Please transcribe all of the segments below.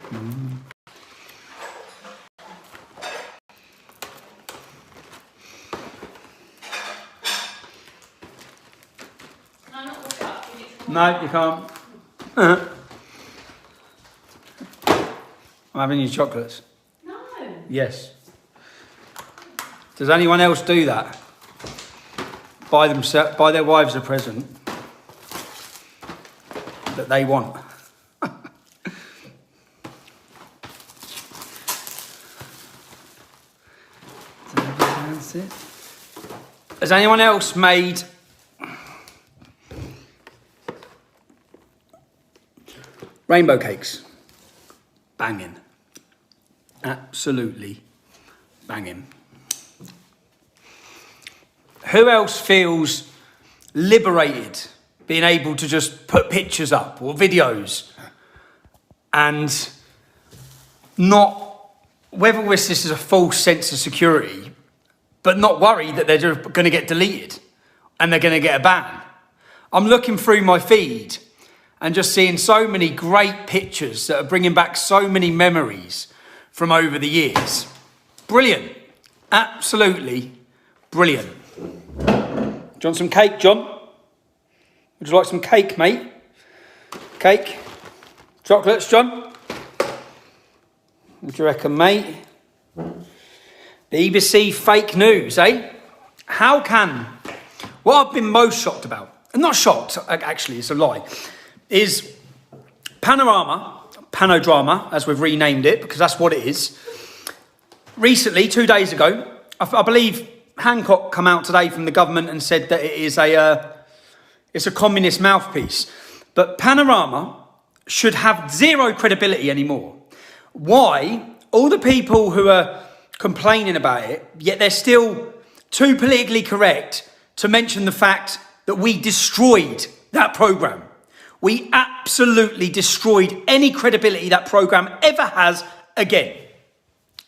No, you can't. I'm having your chocolates. No. Yes. Does anyone else do that? Buy their wives a present that they want. Has anyone else made rainbow cakes? Banging. Absolutely banging. Who else feels liberated being able to just put pictures up or videos and not, whether this is a false sense of security, but not worried that they're just going to get deleted and they're going to get a ban? I'm looking through my feed and just seeing so many great pictures that are bringing back so many memories from over the years. Brilliant. Absolutely brilliant. Do you want some cake, John? Would you like some cake, mate? Cake? Chocolates, John? What do you reckon, mate? BBC fake news, eh? How can... What I've been most shocked about, and not shocked, actually, it's a lie, is Panodrama, as we've renamed it, because that's what it is. Recently, 2 days ago, I believe Hancock come out today from the government and said that it is it's a communist mouthpiece. But Panorama should have zero credibility anymore. Why? All the people who are complaining about it, yet they're still too politically correct to mention the fact that we destroyed that programme. We absolutely destroyed any credibility that programme ever has again.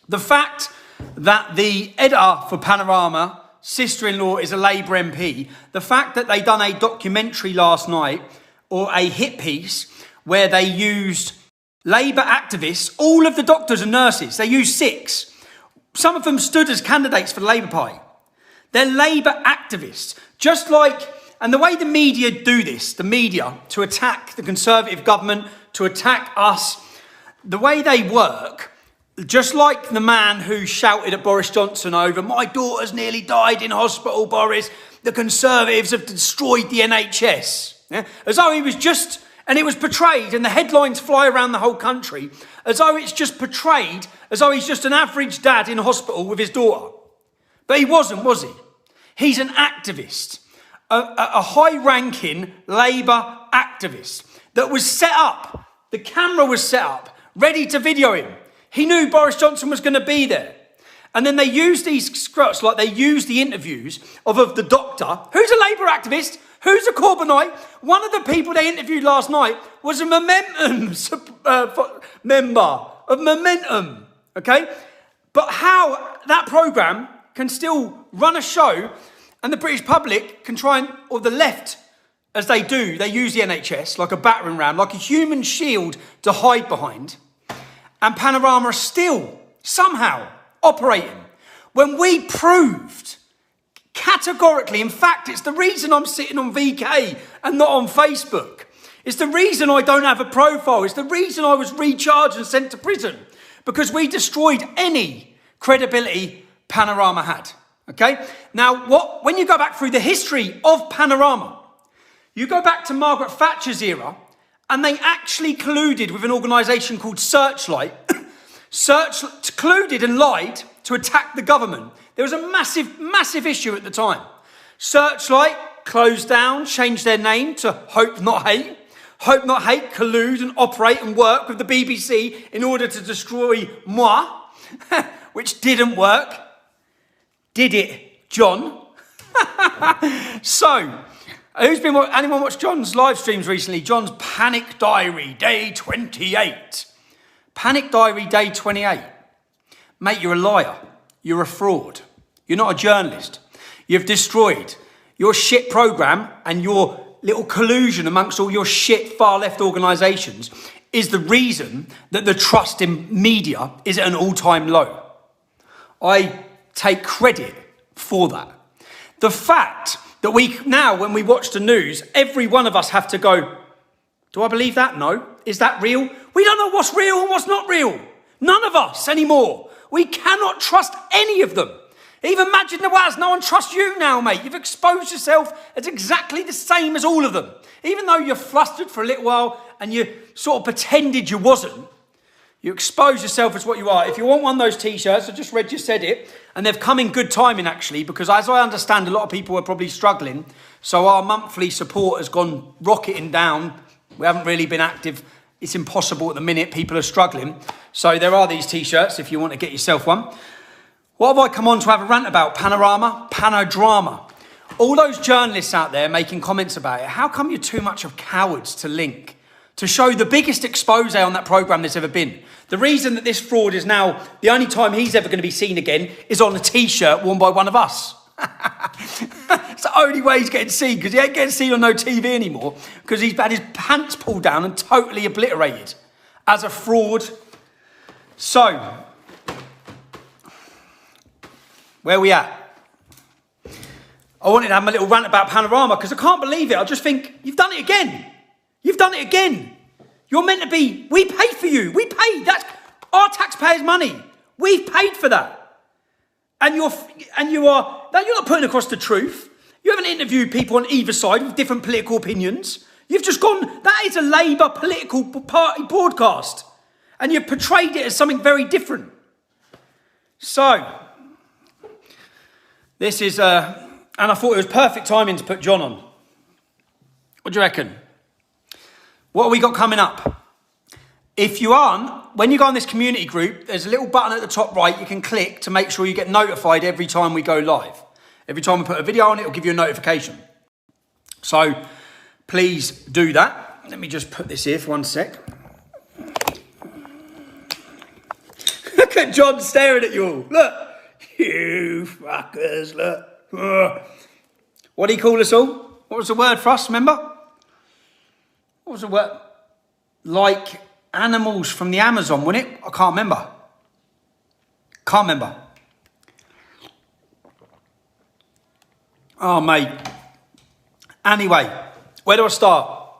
The fact that the editor for Panorama, sister-in-law, is a Labour MP, the fact that they done a documentary last night, or a hit piece, where they used Labour activists, all of the doctors and nurses, they used 6. Some of them stood as candidates for the Labour Party. They're Labour activists, just like, and the way the media do this, the media, to attack the Conservative government, to attack us, the way they work, just like the man who shouted at Boris Johnson over, "My daughter's nearly died in hospital, Boris. The Conservatives have destroyed the NHS." Yeah? As though he was just, and it was portrayed, and the headlines fly around the whole country, as though it's just portrayed, as though he's just an average dad in hospital with his daughter. But he wasn't, was he? He's an activist, a high-ranking Labour activist that was set up. The camera was set up, ready to video him. He knew Boris Johnson was going to be there. And then they used these scruts, like they used the interviews of the doctor, who's a Labour activist, who's a Corbynite. One of the people they interviewed last night was a Momentum member of Momentum, okay? But how that programme can still run a show and the British public can try and, or the left, as they do, they use the NHS like a battering ram, like a human shield to hide behind. And Panorama are still somehow operating when we proved categorically, in fact, it's the reason I'm sitting on VK and not on Facebook. It's the reason I don't have a profile. It's the reason I was recharged and sent to prison, because we destroyed any credibility Panorama had. Okay? Now, when you go back through the history of Panorama, you go back to Margaret Thatcher's era, and they actually colluded with an organisation called Searchlight. Colluded and lied to attack the government. There was a massive, massive issue at the time. Searchlight closed down, changed their name to Hope Not Hate. Hope Not Hate collude and operate and work with the BBC in order to destroy moi, which didn't work. Did it, John? So, anyone watched John's live streams recently? John's Panic Diary, day 28. Panic Diary, day 28. Mate, you're a liar. You're a fraud. You're not a journalist. You've destroyed your shit programme and your little collusion amongst all your shit far-left organisations is the reason that the trust in media is at an all-time low. I take credit for that. The fact that now, when we watch the news, every one of us have to go, do I believe that? No. Is that real? We don't know what's real and what's not real. None of us anymore. We cannot trust any of them. Even Majid Nawaz, no one trusts you now, mate. You've exposed yourself as exactly the same as all of them. Even though you're flustered for a little while and you sort of pretended you wasn't, you expose yourself as what you are. If you want one of those T-shirts, I just read you said it, and they've come in good timing, actually, because as I understand, a lot of people are probably struggling. So our monthly support has gone rocketing down. We haven't really been active. It's impossible at the minute. People are struggling. So there are these T-shirts if you want to get yourself one. What have I come on to have a rant about? Panodrama. All those journalists out there making comments about it, how come you're too much of cowards to link, to show the biggest expose on that programme there's ever been? The reason that this fraud is now, the only time he's ever going to be seen again is on a T-shirt worn by one of us. It's the only way he's getting seen, because he ain't getting seen on no TV anymore, because he's had his pants pulled down and totally obliterated as a fraud. So, where we at? I wanted to have a little rant about Panorama because I can't believe it. I just think, you've done it again. You've done it again. You're meant to be, we paid for you. We paid. That's our taxpayers' money. We've paid for that. And you're not putting across the truth. You haven't interviewed people on either side with different political opinions. You've just gone, that is a Labour political party broadcast. And you've portrayed it as something very different. So, this is, and I thought it was perfect timing to put John on. What do you reckon? What have we got coming up? If you aren't, when you go on this community group, there's a little button at the top right you can click to make sure you get notified every time we go live. Every time we put a video on, it'll give you a notification. So please do that. Let me just put this here for 1 sec. Look at John staring at you all. Look. You fuckers, look. Ugh. What do he call us all? What was the word for us, remember? What was the word? Like animals from the Amazon, wasn't it? I can't remember. Oh, mate. Anyway, where do I start?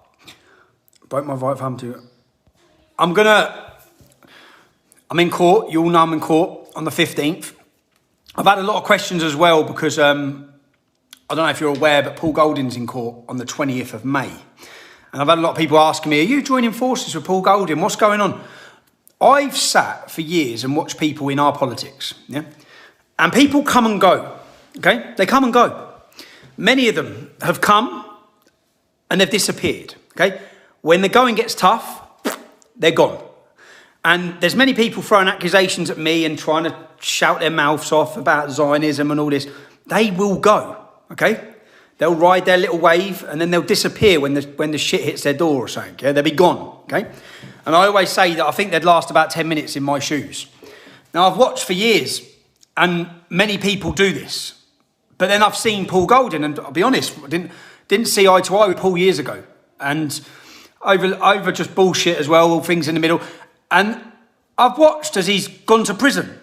Broke my right thumb to it. I'm in court. You all know I'm in court on the 15th. I've had a lot of questions as well because, I don't know if you're aware, but Paul Golding's in court on the 20th of May. And I've had a lot of people asking me, are you joining forces with Paul Golding? What's going on? I've sat for years and watched people in our politics, yeah? And people come and go, okay? They come and go. Many of them have come and they've disappeared, okay? When the going gets tough, they're gone. And there's many people throwing accusations at me and trying to shout their mouths off about Zionism and all this. They will go, okay? They'll ride their little wave and then they'll disappear when the shit hits their door or something, yeah? They'll be gone, okay? And I always say that I think they'd last about 10 minutes in my shoes. Now, I've watched for years and many people do this. But then I've seen Paul Golding, and I'll be honest, I didn't see eye to eye with Paul years ago. And over just bullshit as well, all things in the middle. And I've watched as he's gone to prison.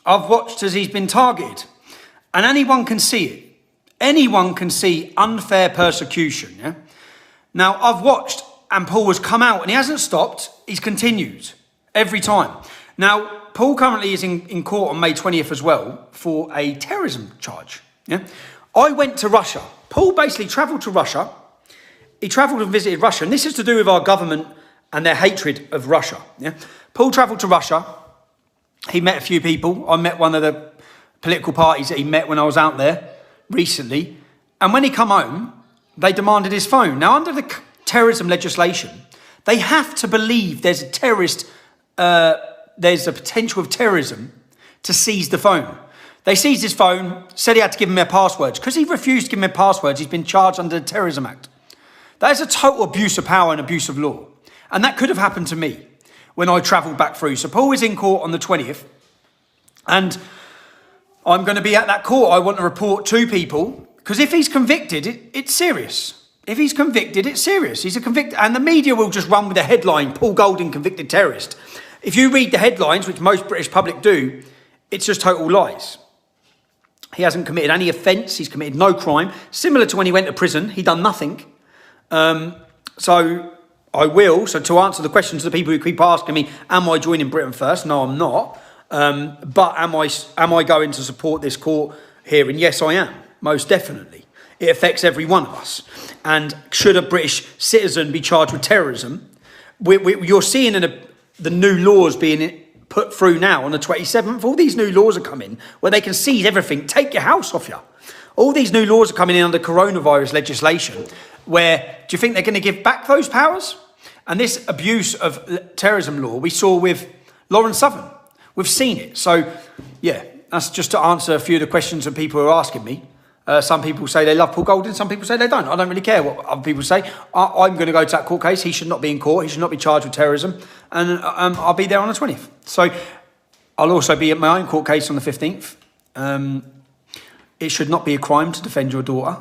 I've watched as he's been targeted. And anyone can see it. Anyone can see unfair persecution, yeah? Now, I've watched, and Paul has come out, and he hasn't stopped. He's continued every time. Now, Paul currently is in court on May 20th as well for a terrorism charge, yeah? I went to Russia. Paul basically travelled to Russia. He travelled and visited Russia, and this is to do with our government and their hatred of Russia, yeah? Paul travelled to Russia. He met a few people. I met one of the political parties that he met when I was out there recently. And when he come home, they demanded his phone. Now, under the terrorism legislation, they have to believe there's a terrorist, there's a potential of terrorism to seize the phone. They seized his phone, said he had to give him their passwords. Because he refused to give him their passwords, he's been charged under the Terrorism Act. That is a total abuse of power and abuse of law. And that could have happened to me when I travelled back through. So Paul is in court on the 20th. And I'm going to be at that court. I want to report to people. Because if he's convicted, it's serious. If he's convicted, it's serious. He's a convicted, and the media will just run with the headline, Paul Golding convicted terrorist. If you read the headlines, which most British public do, it's just total lies. He hasn't committed any offence. He's committed no crime. Similar to when he went to prison, he done nothing. So to answer the questions to the people who keep asking me, am I joining Britain First? No, I'm not. But am I going to support this court hearing? Yes, I am, most definitely. It affects every one of us. And should a British citizen be charged with terrorism? You're seeing the new laws being put through now on the 27th. All these new laws are coming where they can seize everything, take your house off you. All these new laws are coming in under coronavirus legislation where, do you think they're going to give back those powers? And this abuse of terrorism law we saw with Lawrence Southern. We've seen it. So, yeah, that's just to answer a few of the questions that people are asking me. Some people say they love Paul Golding, some people say they don't. I don't really care what other people say. I'm going to go to that court case. He should not be in court. He should not be charged with terrorism. And I'll be there on the 20th. So I'll also be at my own court case on the 15th. It should not be a crime to defend your daughter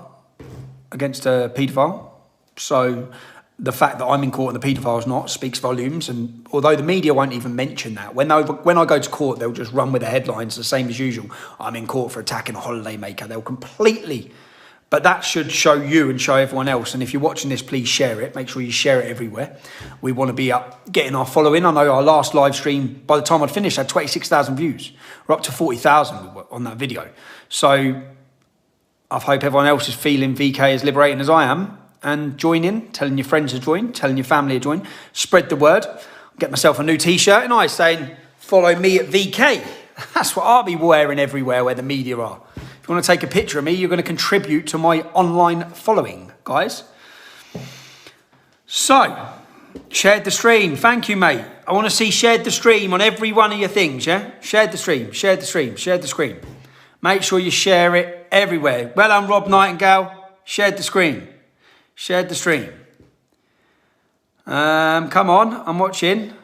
against a paedophile. So the fact that I'm in court and the paedophile's not speaks volumes. And although the media won't even mention that, when I go to court, they'll just run with the headlines the same as usual. I'm in court for attacking a holidaymaker. They'll completely... But that should show you and show everyone else. And if you're watching this, please share it. Make sure you share it everywhere. We want to be up, getting our following. I know our last live stream, by the time I'd finished, had 26,000 views. We're up to 40,000 on that video. So I hope everyone else is feeling VK as liberating as I am. And join in, telling your friends to join, telling your family to join. Spread the word. Get myself a new T-shirt and I saying, follow me at VK. That's what I'll be wearing everywhere where the media are. If you want to take a picture of me, you're going to contribute to my online following, guys. So, shared the stream. Thank you, mate. I want to see shared the stream on every one of your things, yeah? Shared the stream, shared the stream, shared the screen. Make sure you share it everywhere. Well done, Rob Nightingale. Shared the screen. Shared the stream. Come on, I'm watching.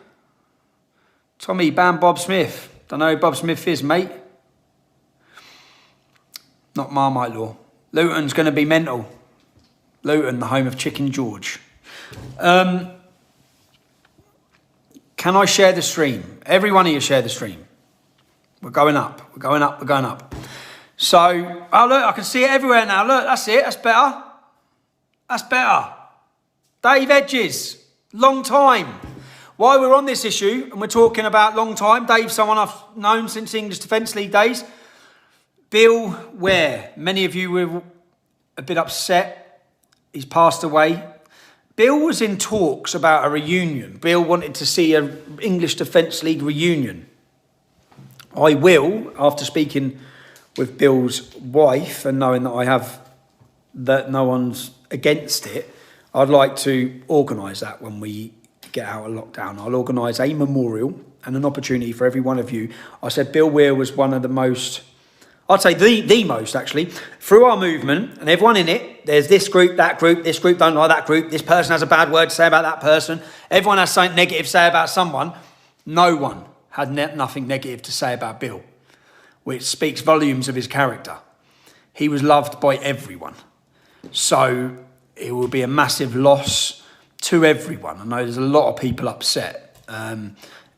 Tommy, ban Bob Smith. Don't know who Bob Smith is, mate. Not Marmite Law. Luton's going to be mental. Luton, the home of Chicken George. Can I share the stream? Every one of you share the stream. We're going up. We're going up. We're going up. So, oh look, I can see it everywhere now. Look, that's it. That's better. That's better. Dave Edges. Long time. While we're on this issue, and we're talking about long time, Dave's someone I've known since the English Defence League days. Bill Ware. Many of you were a bit upset. He's passed away. Bill was in talks about a reunion. Bill wanted to see an English Defence League reunion. I will, after speaking with Bill's wife and knowing that no one's against it, I'd like to organise that when we get out of lockdown. I'll organise a memorial and an opportunity for every one of you. I said Bill Weir was one of the most, I'd say the most actually, through our movement, and everyone in it, there's this group don't like that group, this person has a bad word to say about that person, everyone has something negative to say about someone. No one had nothing negative to say about Bill, which speaks volumes of his character. He was loved by everyone. So it will be a massive loss to everyone. I know there's a lot of people upset.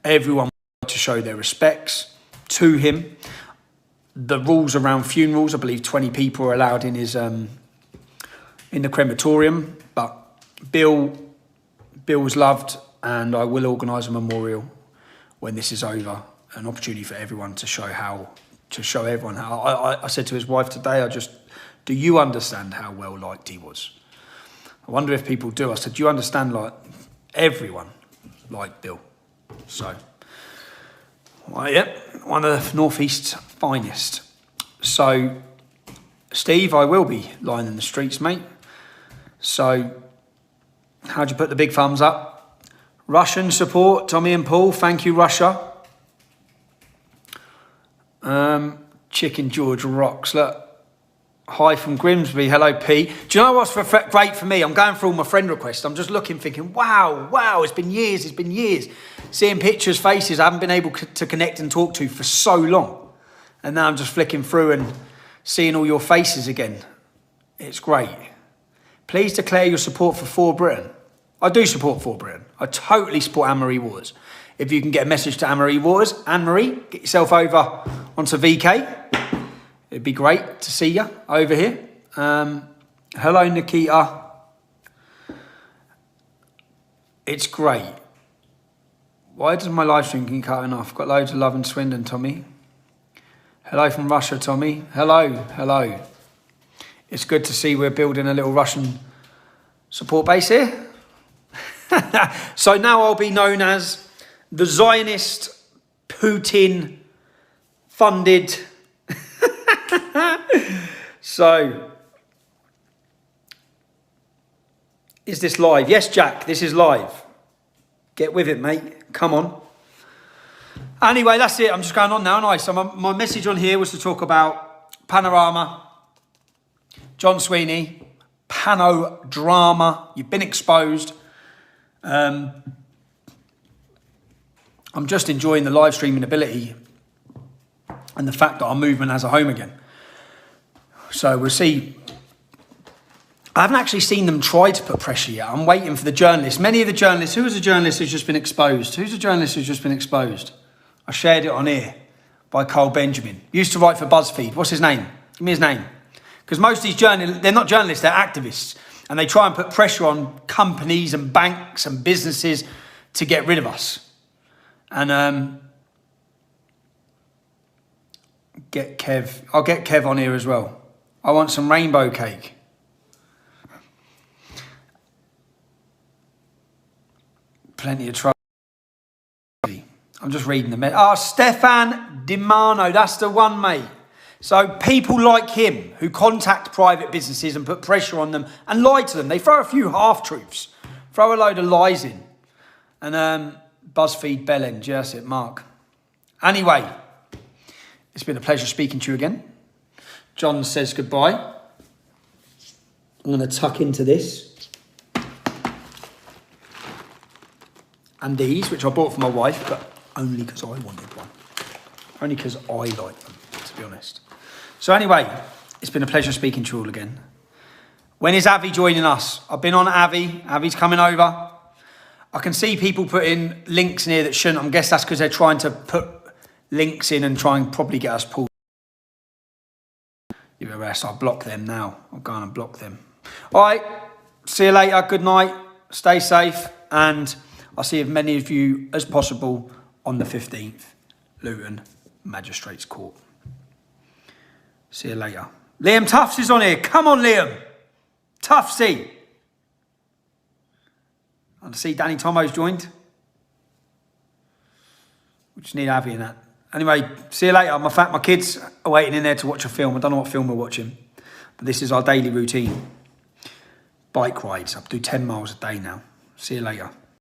Everyone wanted to show their respects to him. The rules around funerals, I believe 20 people are allowed in his in the crematorium. But Bill was loved, and I will organise a memorial when this is over. An opportunity for everyone to show everyone how. I said to his wife today, do you understand how well liked he was? I wonder if people do. I said, do you understand, like, everyone liked Bill? So, well, yeah, one of the North East's finest. So, Steve, I will be lining the streets, mate. So, how'd you put the big thumbs up? Russian support, Tommy and Paul. Thank you, Russia. Chicken George rocks. Look. Hi from Grimsby. Hello, Pete. Do you know what's great for me? I'm going through all my friend requests. I'm just looking, thinking, wow, it's been years. Seeing pictures, faces I haven't been able to connect and talk to for so long. And now I'm just flicking through and seeing all your faces again. It's great. Please declare your support for Britain. I do support For Britain. I totally support Anne-Marie Waters. If you can get a message to Anne-Marie Waters, Anne-Marie, get yourself over onto VK. It'd be great to see you over here. Hello, Nikita. It's great. Why does my live stream keep cutting off? Got loads of love in Swindon, Tommy. Hello from Russia, Tommy. Hello. It's good to see we're building a little Russian support base here. So now I'll be known as the Zionist, Putin-funded. So, is this live? Yes, Jack, this is live. Get with it, mate. Come on. Anyway, that's it. I'm just going on now, aren't I? So my message on here was to talk about Panorama, John Sweeney, Panodrama. You've been exposed. I'm just enjoying the live streaming ability and the fact that our movement has a home again. So we'll see. I haven't actually seen them try to put pressure yet. I'm waiting for the journalists. Many of the journalists, who is a journalist who's just been exposed? Who's a journalist who's just been exposed? I shared it on here by Cole Benjamin. Used to write for BuzzFeed. What's his name? Give me his name. Because most of these journalists, they're not journalists, they're activists. And they try and put pressure on companies and banks and businesses to get rid of us. And I'll get Kev on here as well. I want some rainbow cake. Plenty of trouble. I'm just reading the message. Oh, Stefan Dimano, that's the one, mate. So people like him who contact private businesses and put pressure on them and lie to them. They throw a few half-truths, throw a load of lies in. And BuzzFeed Bellend, yeah, that's it, Mark. Anyway, it's been a pleasure speaking to you again. John says goodbye. I'm going to tuck into this. And these, which I bought for my wife, but only because I wanted one. Only because I like them, to be honest. So anyway, it's been a pleasure speaking to you all again. When is Avi joining us? I've been on Avi. Avi's coming over. I can see people putting links in here that shouldn't. I guess that's because they're trying to put links in and try and probably get us pulled. Give it a rest. I'll block them now. I'll go on and block them. All right. See you later. Good night. Stay safe. And I'll see as many of you as possible on the 15th, Luton Magistrates Court. See you later. Liam Tufts is on here. Come on, Liam. Tuftsy. I see Danny Tomo's joined. We just need Avi in that. Anyway, see you later. My kids are waiting in there to watch a film. I don't know what film we're watching. But this is our daily routine. Bike rides. I do 10 miles a day now. See you later.